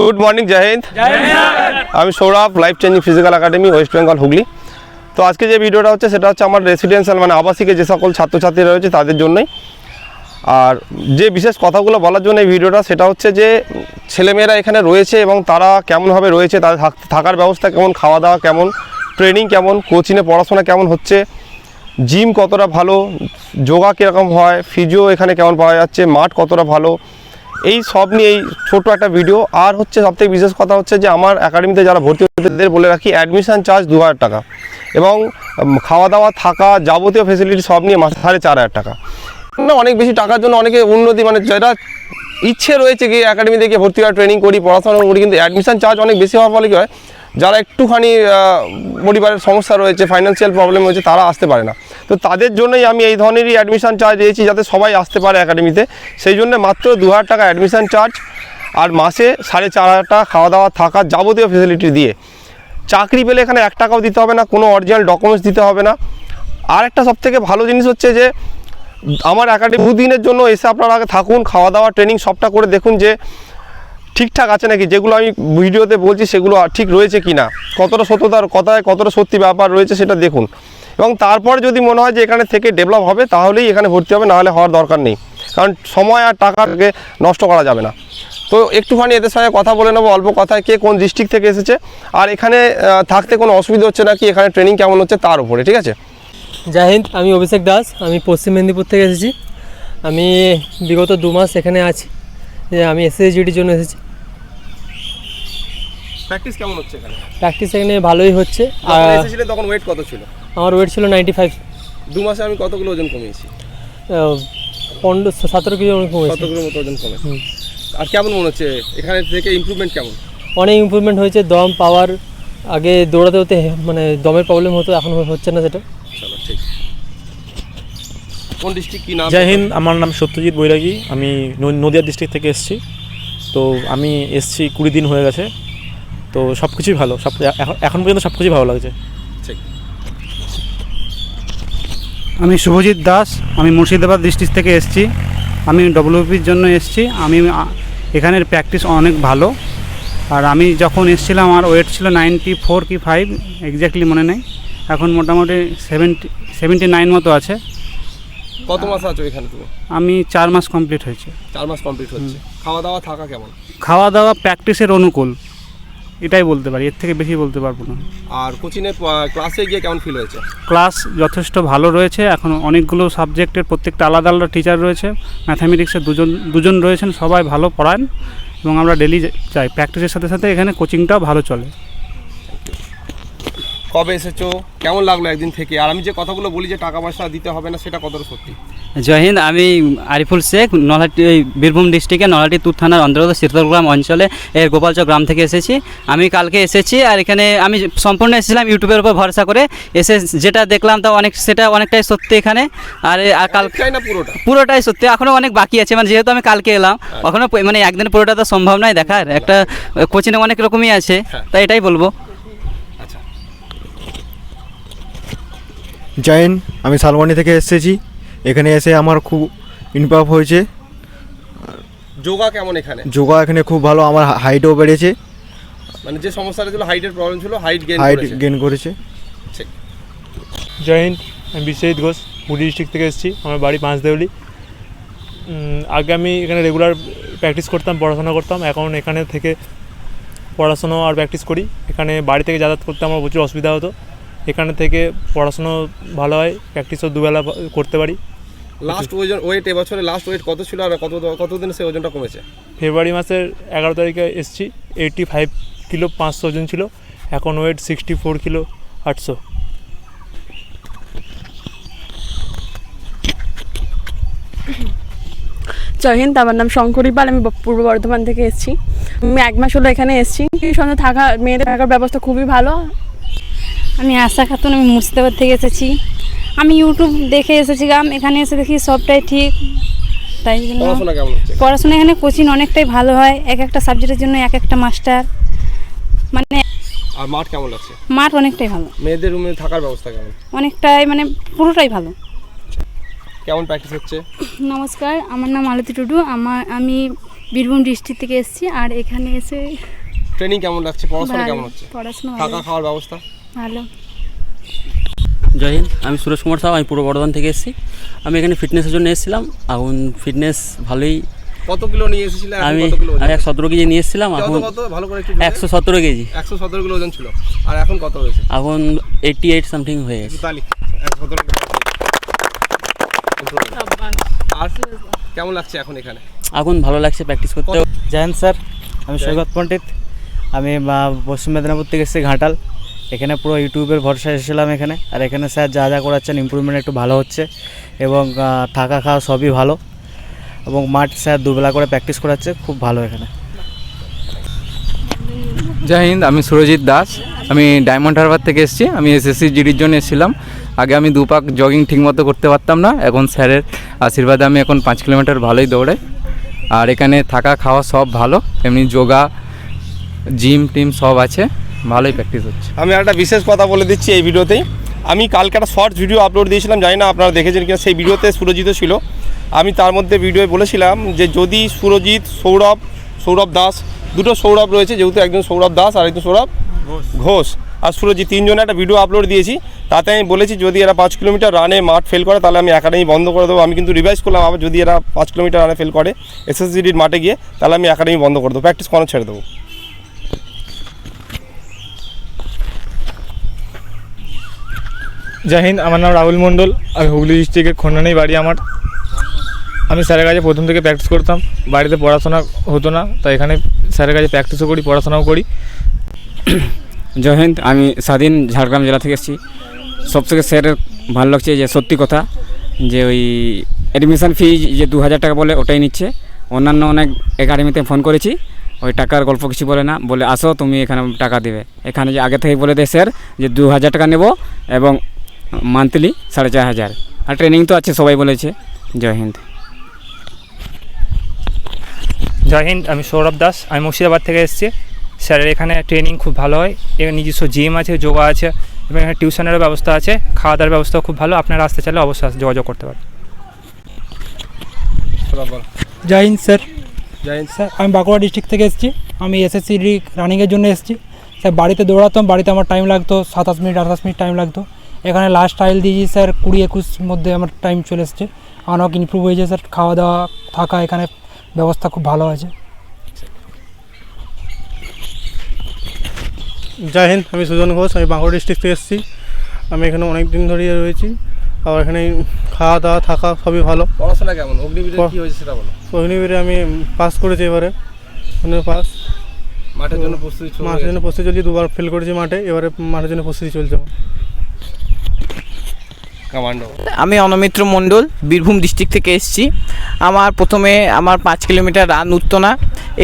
Good morning, জয় হিন্দ। আমি Sourav, life changing physical academy, West Bengal, Hooghly. তো আজকে যে ভিডিওটা হচ্ছে সেটা হচ্ছে আমার রেসিডেন্সিয়াল মানে আবাসিকে যে সকল ছাত্রছাত্রীরা রয়েছে তাদের জন্যই। আর যে বিশেষ কথাগুলো বলার জন্য এই ভিডিওটা সেটা হচ্ছে যে ছেলেমেয়েরা এখানে রয়েছে এবং তারা কেমনভাবে রয়েছে, তাদের থাকার ব্যবস্থা কেমন, খাওয়া দাওয়া কেমন, ট্রেনিং কেমন, কোচিংয়ে পড়াশোনা কেমন হচ্ছে, জিম কতটা ভালো, যোগা কীরকম হয়, ফিজিও এখানে কেমন পাওয়া যাচ্ছে, মাঠ কতটা ভালো, এই সব নিয়ে এই ছোটো একটা ভিডিও। আর হচ্ছে সবথেকে বিশেষ কথা হচ্ছে যে আমার একাডেমিতে যারা ভর্তি হতে তাদের বলে রাখি অ্যাডমিশান চার্জ 2000 টাকা এবং খাওয়া দাওয়া থাকা যাবতীয় ফেসিলিটি সব নিয়ে মাসে 4500 টাকা। অনেক বেশি টাকার জন্য অনেকে উন্নতি মানে যেটা ইচ্ছে রয়েছে কি একাডেমিতে গিয়ে ভর্তি হওয়ার, ট্রেনিং করি, পড়াশোনা করি, কিন্তু অ্যাডমিশান চার্জ অনেক বেশি হওয়ার ফলে কী হয়, যারা একটুখানি পরিবারের সমস্যা রয়েছে, ফাইন্যান্সিয়াল প্রবলেম হয়েছে, তারা আসতে পারে না। তো তাদের জন্যই আমি এই ধরনেরই অ্যাডমিশান চার্জ দিয়েছি যাতে সবাই আসতে পারে একাডেমিতে। সেই জন্য মাত্র 2000 টাকা অ্যাডমিশান চার্জ আর মাসে 4500 টাকা খাওয়া দাওয়া থাকা যাবতীয় ফেসিলিটি দিয়ে। চাকরি পেলে এখানে 1 টাকাও দিতে হবে না, কোনো অরিজিনাল ডকুমেন্টস দিতে হবে না। আর একটা সবথেকে ভালো জিনিস হচ্ছে যে আমার একাডেমি দুদিনের জন্য এসে আপনারা আগে থাকুন, খাওয়া দাওয়া ট্রেনিং সবটা করে দেখুন যে ঠিকঠাক আছে নাকি, যেগুলো আমি ভিডিওতে বলছি সেগুলো ঠিক রয়েছে কি না, কতটা সত্যতার কথায় কতটা সত্যি ব্যাপার রয়েছে সেটা দেখুন। এবং তারপর যদি মনে হয় যে এখানে থেকে ডেভেলপ হবে তাহলেই এখানে ভর্তি হবে, নাহলে হওয়ার দরকার নেই, কারণ সময় আর টাকাকে নষ্ট করা যাবে না। তো একটুখানি এদের সঙ্গে কথা বলে নেবো অল্প কথায়, কে কোন ডিস্ট্রিক্ট থেকে এসেছে আর এখানে থাকতে কোনো অসুবিধা হচ্ছে নাকি, এখানে ট্রেনিং কেমন হচ্ছে তার উপরে। ঠিক আছে? জয় হিন্দ, আমি অভিষেক দাস, আমি পশ্চিম মেদিনীপুর থেকে এসেছি। আমি বিগত 2 মাস এখানে আছি, আমি এসএসজিডির জন্য এসেছি। প্র্যাকটিস কেমন হচ্ছে এখানে? প্র্যাকটিস এখানে ভালোই হচ্ছে। আর এসেছিলেন তখন ওয়েট কত ছিল? আমার ওয়েট ছিল 95। 2 মাসে আমি কতগুলো ওজন কমিয়েছি? 17 কেজি কমেছে। 17 কিলো মতো ওজন কমেছে। আর কেমন মনে হচ্ছে এখানে থেকে ইমপ্রুভমেন্ট কেমন? অনেক ইমপ্রুভমেন্ট হয়েছে, দম পাওয়ার, আগে দৌড়াতে হতে মানে দমের প্রবলেম হতো, এখন হচ্ছে না সেটা। চলো ঠিক। কোন ডিস্ট্রিক্ট, কি নাম? জয় হিন্দ, আমার নাম সত্যজিৎ বৈরাগী, আমি নদিয়া ডিস্ট্রিক্ট থেকে এসেছি। তো আমি এসেছি 20 দিন হয়ে গেছে। তো সব কিছুই ভালো, এখন পর্যন্ত সব কিছুই ভালো লাগছে। ঠিক। আমি শুভজিৎ দাস, আমি মুর্শিদাবাদ ডিস্ট্রিক্ট থেকে এসেছি। আমি ডব্লিউপির জন্য এসেছি। আমি এখানের প্র্যাকটিস অনেক ভালো। আর আমি যখন এসেছিলাম আমার ওয়েট ছিল 94 কি 5 এক্স্যাক্টলি মনে নেই, এখন মোটামুটি 79 মতো আছে। কত মাস আছো এখানে তুমি? আমি 4 মাস কমপ্লিট হয়েছে। 4 মাস কমপ্লিট হচ্ছে। খাওয়া দাওয়া থাকা কেমন? খাওয়া দাওয়া প্র্যাকটিসের অনুকূল, এটাই বলতে পারি, এর থেকে বেশি বলতে পারবো না। আর কোচিংয়ে ক্লাসে গিয়ে কেমন ফিল হয়েছে? ক্লাস যথেষ্ট ভালো রয়েছে। এখন অনেকগুলো সাবজেক্টের প্রত্যেকটা আলাদা আলাদা টিচার রয়েছে। ম্যাথামেটিক্সের দুজন রয়েছেন, সবাই ভালো পড়ান এবং আমরা ডেলি যাই। প্র্যাকটিসের সাথে সাথে এখানে কোচিংটাও ভালো চলে। কবে এসেছো, কেমন লাগলো একদিন থেকে? আর আমি যে কথাগুলো বলি যে টাকা পয়সা দিতে হবে না, সেটা কতটা সত্যি? জয় হিন্দ, আমি আরিফুল শেখ, নলহাটি বীরভূম ডিস্ট্রিক্টে নলহাটি তুর থানার অন্তর্গত শীতলগ্রাম অঞ্চলে এর গোপালচক গ্রাম থেকে এসেছি। আমি কালকে এসেছি আর এখানে আমি সম্পূর্ণ এসেছিলাম ইউটিউবের উপর ভরসা করে। এসে যেটা দেখলাম তা সেটা অনেকটাই সত্যি এখানে। আর কালকে না পুরোটাই সত্যি, এখনও অনেক বাকি আছে। মানে যেহেতু আমি কালকে এলাম, এখনও মানে একদিন পুরোটা তো সম্ভব নয় দেখার, একটা কোচিংয়ে অনেক রকমই আছে, তাই এটাই বলবো। জয় হিন্দ, আমি শালবনি থেকে এসেছি। এখানে এসে আমার খুব ইমপ্রুভ হয়েছে। যোগা কেমন এখানে? যোগা এখানে খুব ভালো, আমার হাইটও বেড়েছে। মানে যে সমস্যাটা ছিল, হাইটের প্রবলেম ছিল, হাইট গেইন করেছে। ঠিক। জয় হিন্দ, আমি বিশ্বজিৎ ঘোষ, পুরী ডিস্ট্রিক্ট থেকে এসেছি। আমার বাড়ি পাঁচদেউলি। আগে আমি এখানে রেগুলার প্র্যাকটিস করতাম, পড়াশোনা করতাম। এখন এখানে থেকে পড়াশোনা আর প্র্যাকটিস করি। এখানে বাড়ি থেকে যাতায়াত করতে আমার প্রচুর অসুবিধা হতো। এখানে থেকে পড়াশুনো ভালো হয়, প্র্যাকটিসও দুবেলা করতে পারি। লাস্ট ওয়েট এবছরে লাস্ট ওয়েট কত ছিল আর কতদিন সে ওজনটা কমেছে? ফেব্রুয়ারি মাসের 11 তারিখে এসেছি। 85 কিলো 500 ওজন ছিল, এখন ওয়েট 64 কিলো 800। জয় হিন্দ, আমার নাম শঙ্করী পাল, আমি পূর্ব বর্ধমান থেকে এসেছি। আমি 1 মাস হলো এখানে এসেছি। সঙ্গে মেয়েদের থাকার ব্যবস্থা খুবই ভালো। আমি আশা খাতুন, আমি মুর্শিদাবাদ থেকে এসেছি। আমি ইউটিউব দেখে এসেছিলাম, এখানে এসে দেখি সবটাই ঠিক, তাই জন্য পড়াশোনা এখানে কোচিং অনেকটাই ভালো হয়। এক একটা সাবজেক্টের জন্য এক একটা মাস্টার। মানে আর মাঠ কেমন লাগছে? মাঠ অনেকটাই ভালো। মেয়েদের রুমে থাকার ব্যবস্থা কেমন? অনেকটাই মানে পুরোটাই ভালো। কেমন প্র্যাকটিস হচ্ছে? নমস্কার, আমার নাম আলতি টুডু। আমি বীরভূম ডিস্ট্রিক্ট থেকে এসেছি। আর এখানে এসে ট্রেনিং কেমন লাগছে, পড়াশোনা ভালো, কেমন হচ্ছে, পড়াশোনা থাকা ভালো, খাওয়ার ব্যবস্থা? ভালো। জয় হিন্দ, আমি সুরেশ কুমার সাউ, আমি পূর্ব বর্ধমান থেকে এসেছি। আমি এখানে ফিটনেসের জন্য এসেছিলাম। এখন ফিটনেস ভালোই, কত কিলো নিয়ে এসেছিলেন? আমি কত কিলো ওজন? 117 কেজি নিয়ে এসেছিলাম। এখন কত ভালো করে একটু 117 কেজি, 117 কিলো ওজন ছিল, আর এখন কত হয়েছে? এখন 88 সামথিং হয়ে গেছে। তালি 117 কিলো। আর কেমন লাগছে এখন এখানে? এখন ভালো লাগছে প্র্যাকটিস করতে। জয়ন্ত স্যার, আমি সৈকত পণ্ডিত। আমি পশ্চিম মেদিনীপুর থেকে এসেছি, ঘাটাল। এখানে পুরো ইউটিউবের ভরসা এসেছিলাম এখানে। আর এখানে স্যার যা যা করাচ্ছেন ইমপ্রুভমেন্ট একটু ভালো হচ্ছে, এবং থাকা খাওয়া সবই ভালো, এবং মাঠ স্যার দুবেলা করে প্র্যাকটিস করাচ্ছে, খুব ভালো এখানে। জয় হিন্দ, আমি সুরজিৎ দাস। আমি ডায়মন্ড হারবার থেকে এসেছি। আমি এসএসসি জিডির জন্য এসেছিলাম। আগে আমি 2 পাক জগিং ঠিকমতো করতে পারতাম না, এখন স্যারের আশীর্বাদে আমি এখন 5 কিলোমিটার ভালোই দৌড়াই। আর এখানে থাকা খাওয়া সব ভালো, এমনি যোগা জিম টিম সব আছে, ভালোই প্র্যাকটিস হচ্ছে। আমি একটা বিশেষ কথা বলে দিচ্ছি এই ভিডিওতেই। আমি কালকে একটা শর্টস ভিডিও আপলোড দিয়েছিলাম, জানি না আপনারা দেখেছেন কিনা। সেই ভিডিওতে সুরজিৎও ছিল। আমি তার মধ্যে ভিডিওয়ে বলেছিলাম যে যদি সুরজিৎ, সৌরভ দাস, দুটো সৌরভ রয়েছে, যেহেতু একজন সৌরভ দাস আর একজন সৌরভ ঘোষ আর সুরজিৎ, তিনজনে একটা ভিডিও আপলোড দিয়েছি। তাতে আমি বলেছি যদি এরা 5 কিলোমিটার রানে মাঠ ফেল করে তাহলে আমি একাডেমি বন্ধ করে দেবো। আমি কিন্তু রিভাইজ করলাম আবার, যদি এরা 5 কিলোমিটার রানে ফেল করে এসএসজিডির মাঠে গিয়ে, তাহলে আমি একাডেমি বন্ধ করে দেবো, প্র্যাকটিস করানো ছেড়ে দেবো। জয় হিন্দ, আমার নাম রাহুল মণ্ডল। আমি হুগলি ডিস্ট্রিক্টের খন্ডানেই বাড়ি আমার। আমি স্যারের কাছে প্রথম থেকে প্র্যাকটিস করতাম, বাড়িতে পড়াশোনা হতো না, তাই এখানে স্যারের কাছে প্র্যাকটিসও করি, পড়াশোনাও করি। জয় হিন্দ, আমি স্বাধীন ঝাড়গ্রাম জেলা থেকে এসেছি। সবথেকে স্যারের ভালো লাগছে যে সত্যি কথা, যে ওই অ্যাডমিশন ফি যে 2000 টাকা বলে ওটাই নিচ্ছে। অন্যান্য অনেক একাডেমিতে ফোন করেছি, ওই টাকার গল্প কিছু বলে না, বলে আসো তুমি এখানে টাকা দেবে। এখানে যে আগে থেকে বলে দেয় স্যার যে 2000 টাকা নেব এবং মান্থলি 4500, আর ট্রেনিং তো আছে সবাই বলেছে। জয় হিন্দ। জয় হিন্দ, আমি সৌরভ দাস। আমি মুর্শিদাবাদ থেকে এসেছি। স্যারের এখানে ট্রেনিং খুব ভালো হয়, এখানে নিজস্ব জিম আছে, যোগা আছে, এবং এখানে টিউশনেরও ব্যবস্থা আছে, খাওয়া দাওয়ার ব্যবস্থাও খুব ভালো। আপনারা আসতে চাইলে অবশ্যই যোগাযোগ করতে পারেন। জয় হিন্দ স্যার। জয় হিন্দ স্যার, আমি বাঁকুড়া ডিস্ট্রিক্ট থেকে এসেছি। আমি এসএসসি রানিংয়ের জন্য এসেছি। স্যার বাড়িতে দৌড়াতাম, বাড়িতে আমার টাইম লাগতো 27 মিনিট 28 মিনিট টাইম লাগতো। এখানে লাস্ট ট্রায়াল দিয়েছি স্যার, 20-21 মধ্যে আমার টাইম চলে এসছে। অনেক ইমপ্রুভ হয়েছে স্যার, খাওয়া দাওয়া থাকা এখানে ব্যবস্থা খুব ভালো আছে। জয় হিন্দ, আমি সুজন ঘোষ। আমি বাঁকুড়া ডিস্ট্রিক্ট থেকে এসেছি। আমি এখানে অনেক দিন ধরেই রয়েছি। আর এখানে খাওয়া দাওয়া থাকা সবই ভালো। পড়াশোনা কেমন? অগ্নিবীরে কি হয়েছে সেটা বলো। অগ্নিবীরে আমি পাস করেছি এবারে, পাস। মাঠের জন্য প্রস্তুতি চলছে? মাঠের জন্য প্রস্তুতি চলছে, 2বার ফেল করেছি মাঠে, এবারে মাঠের জন্য প্রস্তুতি চলছে। আমি অনমিত্র মণ্ডল, বীরভূম ডিস্ট্রিক্ট থেকে এসেছি। আমার প্রথমে 5 কিলোমিটার রান উঠতো না।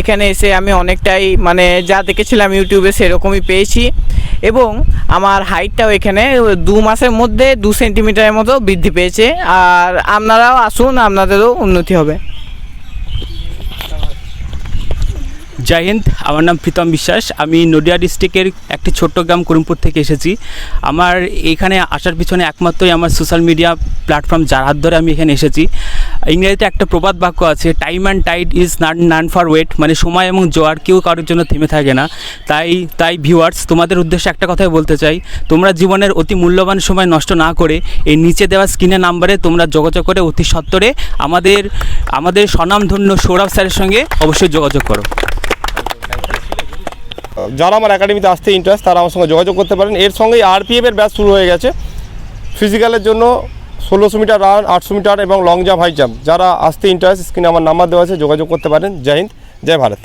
এখানে এসে আমি অনেকটাই মানে যা দেখেছিলাম ইউটিউবে সেরকমই পেয়েছি, এবং আমার হাইটটাও এখানে 2 মাসের মধ্যে 2 সেন্টিমিটারের মতো বৃদ্ধি পেয়েছে। আর আপনারাও আসুন, আপনাদেরও উন্নতি হবে। জয় হিন্দ, আমার নাম প্রীতম বিশ্বাস। আমি নদিয়া ডিস্ট্রিক্টের একটি ছোট্ট গ্রাম করিমপুর থেকে এসেছি। আমার এখানে আসার পিছনে একমাত্রই আমার সোশ্যাল মিডিয়া প্ল্যাটফর্ম, যার হাত ধরে আমি এখানে এসেছি। ইংরেজিতে একটা প্রবাদ বাক্য আছে, time and tide is none for wait, মানে সময় এবং জোয়ার কেউ কারোর জন্য থেমে থাকে না। তাই ভিউয়ার্স, তোমাদের উদ্দেশ্যে একটা কথাই বলতে চাই, তোমরা জীবনের অতি মূল্যবান সময় নষ্ট না করে এই নিচে দেওয়া স্ক্রিনের নাম্বারে তোমরা যোগাযোগ করে অতি সত্বরে আমাদের স্বনামধন্য সৌরভ স্যারের সঙ্গে অবশ্যই যোগাযোগ করো। যারা আমার একাডেমিতে আসতে ইন্টারেস্ট তারা আমার সঙ্গে যোগাযোগ করতে পারেন। এর সঙ্গেই আরপিএফের ব্যাচ শুরু হয়ে গেছে ফিজিক্যালের জন্য, 1600 মিটার রান, 800 মিটার এবং লং জাম্প, হাই জাম্প। যারা আসতে ইন্টারেস্ট, স্ক্রিনে আমার নাম্বার দেওয়া আছে, যোগাযোগ করতে পারেন। জয় হিন্দ, জয় ভারত।